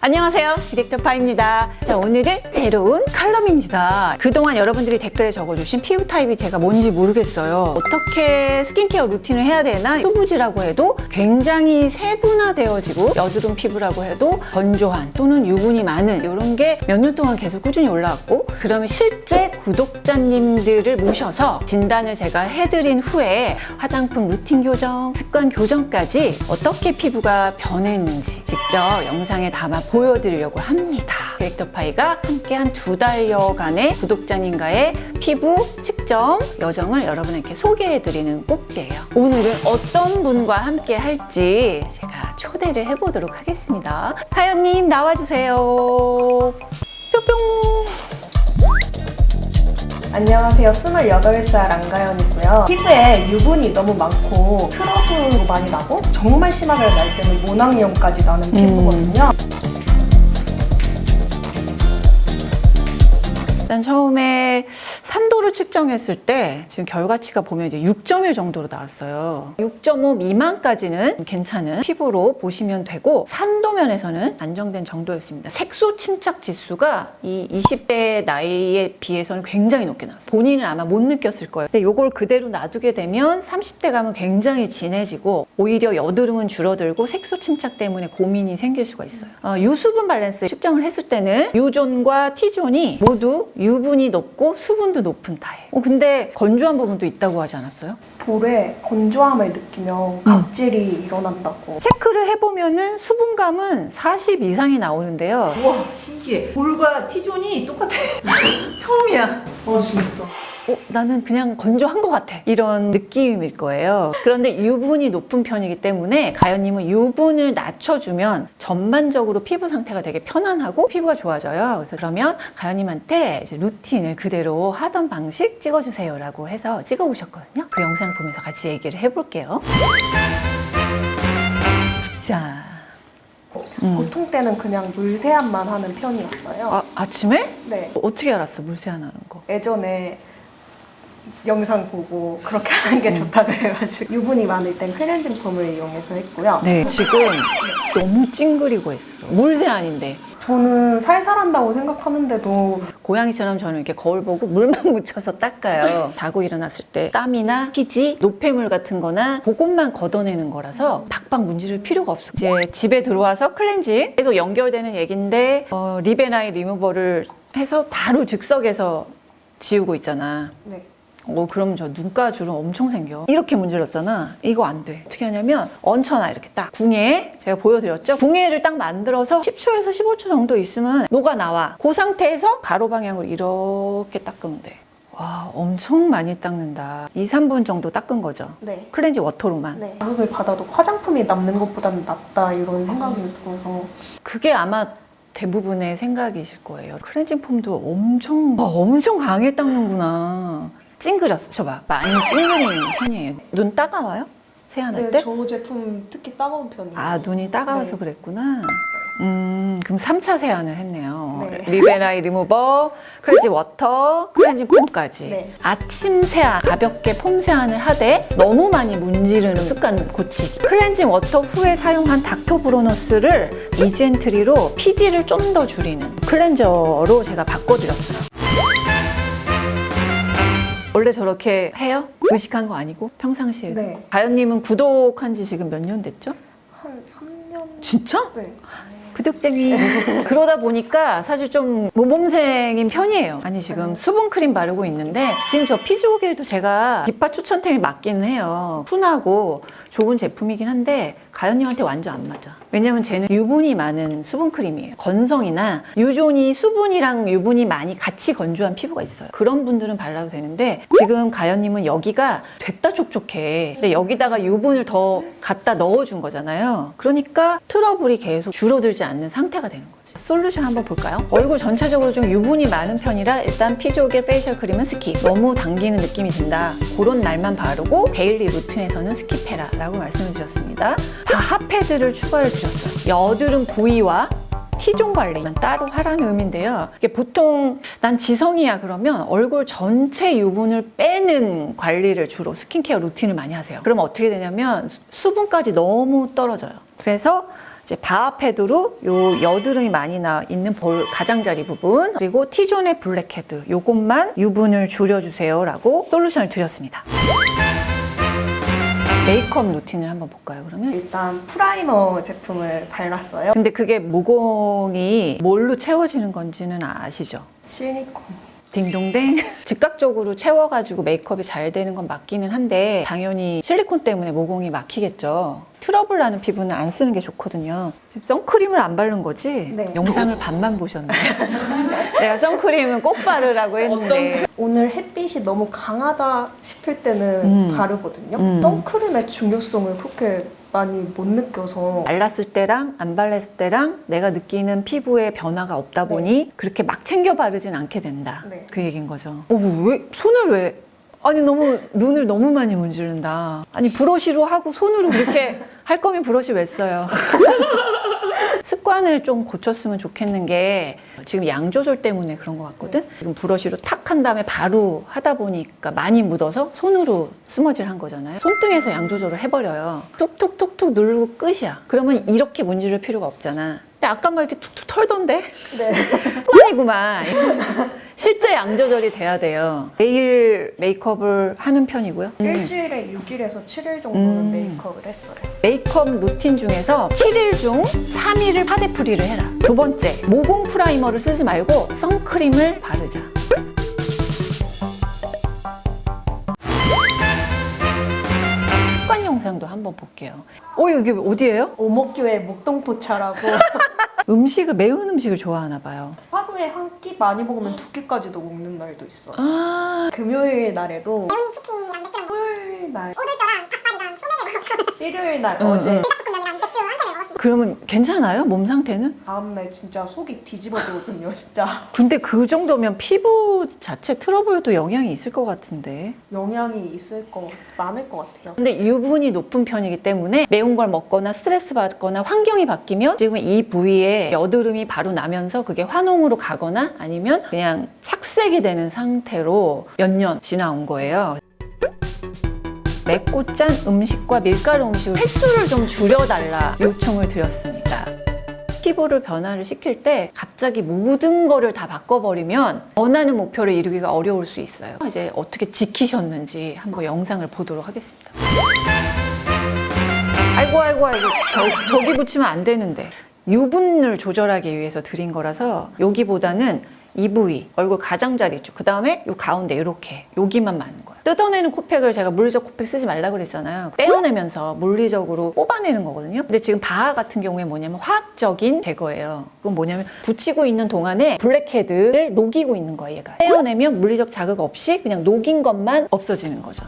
안녕하세요, 디렉터파입니다. 자, 오늘은 새로운 칼럼입니다. 그동안 여러분들이 댓글에 적어주신 피부 타입이 제가 뭔지 모르겠어요. 어떻게 스킨케어 루틴을 해야 되나? 수부지라고 해도 굉장히 세분화되어지고, 여드름 피부라고 해도 건조한 또는 유분이 많은 이런 게 몇 년 동안 계속 꾸준히 올라왔고, 그러면 실제 구독자님들을 모셔서 진단을 제가 해드린 후에 화장품 루틴 교정, 습관 교정까지 어떻게 피부가 변했는지 직접 영상에 담아 보여드리려고 합니다. 디렉터파이가 함께 한 2달여간의 구독자님과의 피부 측정 여정을 여러분에게 소개해드리는 꼭지예요. 오늘은 어떤 분과 함께 할지 제가 초대를 해보도록 하겠습니다. 하연님 나와주세요. 뿅뿅. 안녕하세요. 28살 안가연이고요. 피부에 유분이 너무 많고 트러블도 많이 나고 정말 심하게 날 때는 모낭염까지 나는 피부거든요. 일단 처음에 산도를 측정했을 때 지금 결과치가 보면 이제 6.1 정도로 나왔어요. 6.5 미만까지는 괜찮은 피부로 보시면 되고, 산도 면에서는 안정된 정도였습니다. 색소 침착 지수가 이 20대 나이에 비해서는 굉장히 높게 나왔어요. 본인은 아마 못 느꼈을 거예요. 근데 이걸 그대로 놔두게 되면 30대 가면 굉장히 진해지고 오히려 여드름은 줄어들고 색소 침착 때문에 고민이 생길 수가 있어요. 유수분 밸런스 측정을 했을 때는 U존과 T존이 모두 유분이 높고 수분도 높은 타입. 근데 건조한 부분도 있다고 하지 않았어요? 볼에 건조함을 느끼면 각질이 일어난다고. 체크를 해보면은 수분감은 40 이상이 나오는데요. 우와, 신기해. 볼과 T존이 똑같아. 처음이야. 진짜. 나는 그냥 건조한 것 같아. 이런 느낌일 거예요. 그런데 유분이 높은 편이기 때문에 가연님은 유분을 낮춰주면 전반적으로 피부 상태가 되게 편안하고 피부가 좋아져요. 그래서 그러면 가연님한테 이제 루틴을 그대로 하던 방식 찍어주세요 라고 해서 찍어오셨거든요. 그 영상 보면서 같이 얘기를 해볼게요. 자. 보통 때는 그냥 물세안만 하는 편이었어요. 아침에? 네. 어떻게 알았어, 물세안 하는 거? 예전에 영상 보고 그렇게 하는 게 좋다 그래가지고 유분이 많을 땐 클렌징 폼을 이용해서 했고요. 네, 지금 너무 찡그리고 했어. 물세안인데. 저는 살살한다고 생각하는데도 고양이처럼 저는 이렇게 거울 보고 물만 묻혀서 닦아요. 자고 일어났을 때 땀이나 피지, 노폐물 같은 거나 그것만 걷어내는 거라서 박박 문지를 필요가 없어. 이제 집에 들어와서 클렌징 계속 연결되는 얘긴데 립앤아이 리무버를 해서 바로 즉석에서 지우고 있잖아. 네. 그럼 저 눈가 주름 엄청 생겨. 이렇게 문질렀잖아. 이거 안 돼. 어떻게 하냐면 얹혀놔. 이렇게 딱 궁예, 제가 보여드렸죠? 궁예를 딱 만들어서 10초에서 15초 정도 있으면 녹아 나와. 그 상태에서 가로 방향으로 이렇게 닦으면 돼. 와, 엄청 많이 닦는다. 2, 3분 정도 닦은 거죠? 네. 클렌징 워터로만. 네. 자극을 받아도 화장품이 남는 것보다는 낫다 이런 생각이 들어서. 그게 아마 대부분의 생각이실 거예요. 클렌징 폼도 엄청 강하게 닦는구나. 찡그렸어. 저봐, 많이 찡그리는 편이에요. 눈 따가워요? 세안할 네, 때? 저 제품 특히 따가운 편이에요. 눈이 따가워서 네. 그랬구나. 그럼 3차 세안을 했네요. 네. 립앤아이 리무버, 클렌징 워터, 클렌징 폼까지. 네. 아침 세안, 가볍게 폼 세안을 하되 너무 많이 문지르는 습관 고치기. 클렌징 워터 후에 사용한 닥터 브로너스를 이젠트리로 피지를 좀 더 줄이는 클렌저로 제가 바꿔드렸어요. 원래 저렇게 해요? 의식한 거 아니고? 평상시에? 네. 가연님은 구독한 지 지금 몇 년 됐죠? 한 3년? 진짜? 네. 구독쟁이. 그러다 보니까 사실 좀 모범생인 편이에요. 아니, 지금 수분크림 바르고 있는데 지금 저 피지오겔도 제가 비파 추천템이 맞기는 해요. 순하고 좋은 제품이긴 한데 가연님한테 완전 안 맞아. 왜냐면 쟤는 유분이 많은 수분크림이에요. 건성이나 유존이 수분이랑 유분이 많이 같이 건조한 피부가 있어요. 그런 분들은 발라도 되는데 지금 가연님은 여기가 됐다 촉촉해. 근데 여기다가 유분을 더 갖다 넣어준 거잖아요. 그러니까 트러블이 계속 줄어들지 않는 상태가 되는 거죠. 솔루션 한번 볼까요? 얼굴 전체적으로 좀 유분이 많은 편이라 일단 피지오겔 페이셜 크림은 스킵. 너무 당기는 느낌이 든다. 그런 날만 바르고 데일리 루틴에서는 스킵해라 라고 말씀을 드렸습니다. 핫패드를 추가를 드렸어요. 여드름 부위와 T존 관리는 따로 하라는 의미인데요. 이게 보통 난 지성이야 그러면 얼굴 전체 유분을 빼는 관리를 주로 스킨케어 루틴을 많이 하세요. 그러면 어떻게 되냐면 수분까지 너무 떨어져요. 그래서 이제 바하패드로 요 여드름이 많이 나 있는 볼 가장자리 부분, 그리고 T존의 블랙헤드, 요것만 유분을 줄여주세요라고 솔루션을 드렸습니다. 메이크업 루틴을 한번 볼까요, 그러면? 일단 프라이머 제품을 발랐어요. 근데 그게 모공이 뭘로 채워지는 건지는 아시죠? 실리콘. 딩동댕. 즉각적으로 채워가지고 메이크업이 잘 되는 건 맞기는 한데 당연히 실리콘 때문에 모공이 막히겠죠. 트러블 나는 피부는 안 쓰는 게 좋거든요. 지금 선크림을 안 바른 거지? 네. 영상을 반만 보셨네. 내가 선크림은 꼭 바르라고 했는데. 오늘 햇빛이 너무 강하다 싶을 때는 바르거든요. 선크림의 중요성을 그렇게 많이 못 느껴서 발랐을 때랑 안 발랐을 때랑 내가 느끼는 피부의 변화가 없다 보니 그렇게 막 챙겨 바르진 않게 된다. 네. 그 얘기인 거죠. 왜 손을 왜? 아니 너무 눈을 너무 많이 문지른다. 아니 브러쉬로 하고 손으로 그렇게 할 거면 브러쉬 왜 써요? 습관을 좀 고쳤으면 좋겠는 게 지금 양 조절 때문에 그런 것 같거든. 지금 브러쉬로 탁 한 다음에 바로 하다 보니까 많이 묻어서 손으로 스머지를 한 거잖아요. 손등에서 양 조절을 해버려요. 툭툭툭툭 누르고 끝이야. 그러면 이렇게 문지를 필요가 없잖아. 근데 아까 막 이렇게 툭툭 털던데? 네. 습관이구만. 실제 양 조절이 돼야 돼요. 매일 메이크업을 하는 편이고요. 일주일에 6일에서 7일 정도는 메이크업을 했어요. 메이크업 루틴 중에서 7일 중 3일을 파데프리를 해라. 두 번째, 모공 프라이머를 쓰지 말고 선크림을 바르자. 습관 영상도 한번 볼게요. 이게 어디예요? 오목교의 목동포차라고 음식을, 매운 음식을 좋아하나 봐요. 하루에 한 끼 많이 먹으면 두 끼까지도 먹는 날도 있어요. 아, 금요일 날에도 매운 치킨이랑 맥주랑 토요일 날, 오돌뼈랑 닭발이랑 소맥을 먹었고 일요일 날 응, 어제 볶음면이랑 맥주 한 캔을 먹었습니다. 그러면 괜찮아요? 몸 상태는? 다음날 진짜 속이 뒤집어지거든요. 진짜 근데 그 정도면 피부 자체 트러블도 영향이 있을 것 같은데. 영향이 많을 것 같아요. 근데 유분이 높은 편이기 때문에 매운 걸 먹거나 스트레스 받거나 환경이 바뀌면 지금 이 부위에 여드름이 바로 나면서 그게 환홍으로 가거나 아니면 그냥 착색이 되는 상태로 몇 년 지나온 거예요. 맵고 짠 음식과 밀가루 음식을 횟수를 좀 줄여달라 요청을 드렸습니다. 피부를 변화를 시킬 때 갑자기 모든 거를 다 바꿔버리면 원하는 목표를 이루기가 어려울 수 있어요. 이제 어떻게 지키셨는지 한번 영상을 보도록 하겠습니다. 아이고 저기 붙이면 안 되는데 유분을 조절하기 위해서 드린 거라서 여기보다는 이 부위, 얼굴 가장자리 쪽, 그 다음에 요 가운데 이렇게 여기만 많은 거예요. 뜯어내는 코팩을 제가 물리적 코팩 쓰지 말라고 그랬잖아요. 떼어내면서 물리적으로 뽑아내는 거거든요. 근데 지금 바하 같은 경우에 뭐냐면 화학적인 제거예요. 그건 뭐냐면 붙이고 있는 동안에 블랙헤드를 녹이고 있는 거예요, 얘가. 떼어내면 물리적 자극 없이 그냥 녹인 것만 없어지는 거죠.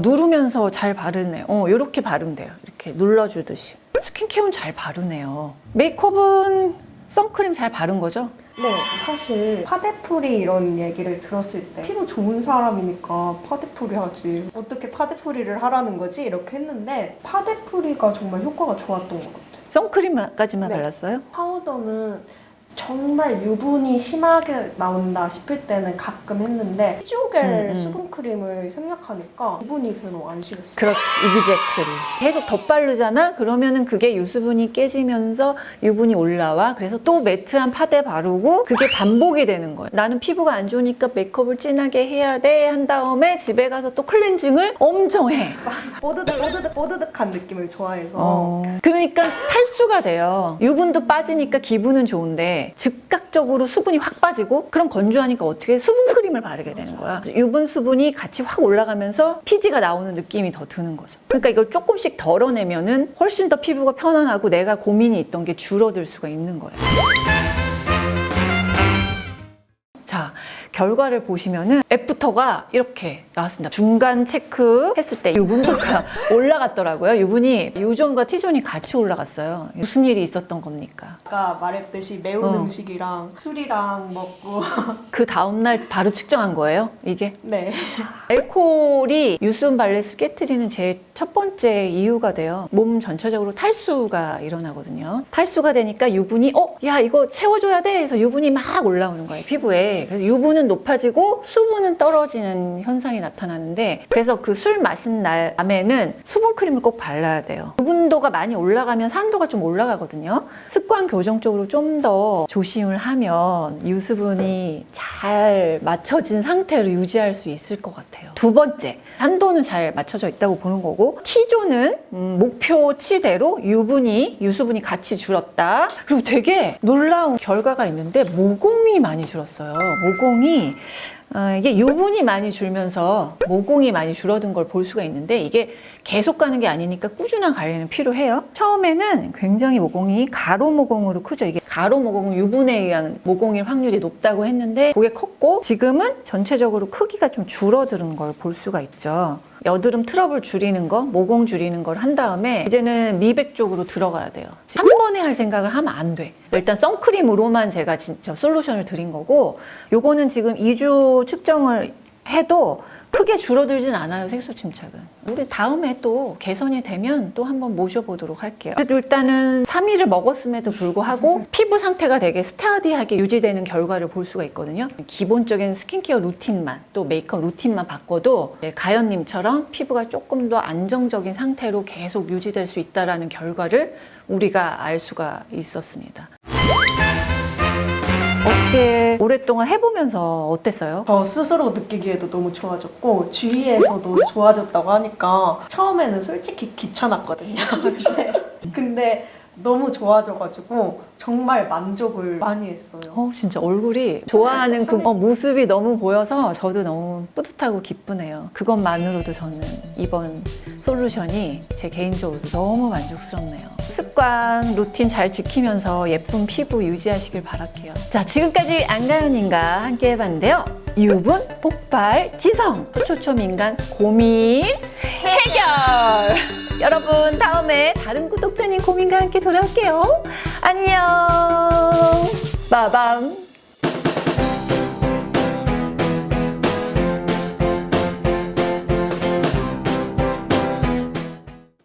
누르면서 잘 바르네요. 이렇게 바르면 돼요. 이렇게 눌러주듯이. 스킨케어는 잘 바르네요. 메이크업은 선크림 잘 바른 거죠? 네, 사실 파데프리 이런 얘기를 들었을 때 피부 좋은 사람이니까 파데프리 하지 어떻게 파데프리를 하라는 거지? 이렇게 했는데 파데프리가 정말 효과가 좋았던 것 같아요. 선크림까지만 네. 발랐어요? 파우더는 정말 유분이 심하게 나온다 싶을 때는 가끔 했는데 피지오겔 수분크림을 생략하니까 유분이 별로 안 심했어요. 그렇지, 이그젝트리. 계속 덧바르잖아? 그러면은 그게 유수분이 깨지면서 유분이 올라와. 그래서 또 매트한 파데 바르고 그게 반복이 되는 거예요. 나는 피부가 안 좋으니까 메이크업을 진하게 해야 돼 한 다음에 집에 가서 또 클렌징을 엄청 해. 뽀드득한 느낌을 좋아해서 그러니까 탈수가 돼요. 유분도 빠지니까 기분은 좋은데 즉각적으로 수분이 확 빠지고 그럼 건조하니까 어떻게 수분크림을 바르게 되는 거야. 유분 수분이 같이 확 올라가면서 피지가 나오는 느낌이 더 드는 거죠. 그러니까 이걸 조금씩 덜어내면은 훨씬 더 피부가 편안하고 내가 고민이 있던 게 줄어들 수가 있는 거예요. 자, 결과를 보시면은 애프터가 이렇게 나왔습니다. 중간 체크 했을 때 유분도가 올라갔더라고요. 유분이 U존과 T존이 같이 올라갔어요. 무슨 일이 있었던 겁니까? 아까 말했듯이 매운 음식이랑 술이랑 먹고 그 다음날 바로 측정한 거예요, 이게? 네. 알코올이 유수분 발레스 깨트리는 제일 첫 번째 이유가 돼요. 몸 전체적으로 탈수가 일어나거든요. 탈수가 되니까 유분이 야 이거 채워줘야 돼 해서 유분이 막 올라오는 거예요, 피부에. 그래서 유분은 높아지고 수분은 떨어지는 현상이 나타나는데, 그래서 그 술 마신 날 밤에는 수분크림을 꼭 발라야 돼요. 유분도가 많이 올라가면 산도가 좀 올라가거든요. 습관 교정적으로 좀 더 조심을 하면 유수분이 잘 맞춰진 상태로 유지할 수 있을 것 같아요. 두 번째, 산도는 잘 맞춰져 있다고 보는 거고, T조는 목표치대로 유수분이 같이 줄었다. 그리고 되게 놀라운 결과가 있는데 모공이 많이 줄었어요. 모공이 이게 유분이 많이 줄면서 모공이 많이 줄어든 걸 볼 수가 있는데, 이게 계속 가는 게 아니니까 꾸준한 관리는 필요해요. 처음에는 굉장히 모공이 가로 모공으로 크죠. 이게 가로 모공은 유분에 의한 모공일 확률이 높다고 했는데 그게 컸고, 지금은 전체적으로 크기가 좀 줄어드는 걸 볼 수가 있죠. 여드름 트러블 줄이는 거, 모공 줄이는 걸 한 다음에 이제는 미백 쪽으로 들어가야 돼요. 한 번에 할 생각을 하면 안 돼. 일단 선크림으로만 제가 진짜 솔루션을 드린 거고, 요거는 지금 2주 측정을 해도 크게 줄어들진 않아요, 색소 침착은. 우리 다음에 또 개선이 되면 또 한번 모셔보도록 할게요. 일단은 3일을 먹었음에도 불구하고 피부 상태가 되게 스타디하게 유지되는 결과를 볼 수가 있거든요. 기본적인 스킨케어 루틴만, 또 메이크업 루틴만 바꿔도 가연님처럼 피부가 조금 더 안정적인 상태로 계속 유지될 수 있다는 결과를 우리가 알 수가 있었습니다. 어떻게 오랫동안 해보면서 어땠어요? 저 스스로 느끼기에도 너무 좋아졌고 주위에서도 좋아졌다고 하니까 처음에는 솔직히 귀찮았거든요. 근데 너무 좋아져가지고 정말 만족을 많이 했어요. 진짜 얼굴이 좋아하는 그 모습이 너무 보여서 저도 너무 뿌듯하고 기쁘네요. 그것만으로도 저는 이번 솔루션이 제 개인적으로 너무 만족스럽네요. 습관, 루틴 잘 지키면서 예쁜 피부 유지하시길 바랄게요. 자, 지금까지 안가연님과 함께 해봤는데요. 유분, 폭발, 지성, 초초 민간 고민 해결! 여러분, 다음에 다른 구독자님 고민과 함께 돌아올게요. 안녕! 빠밤!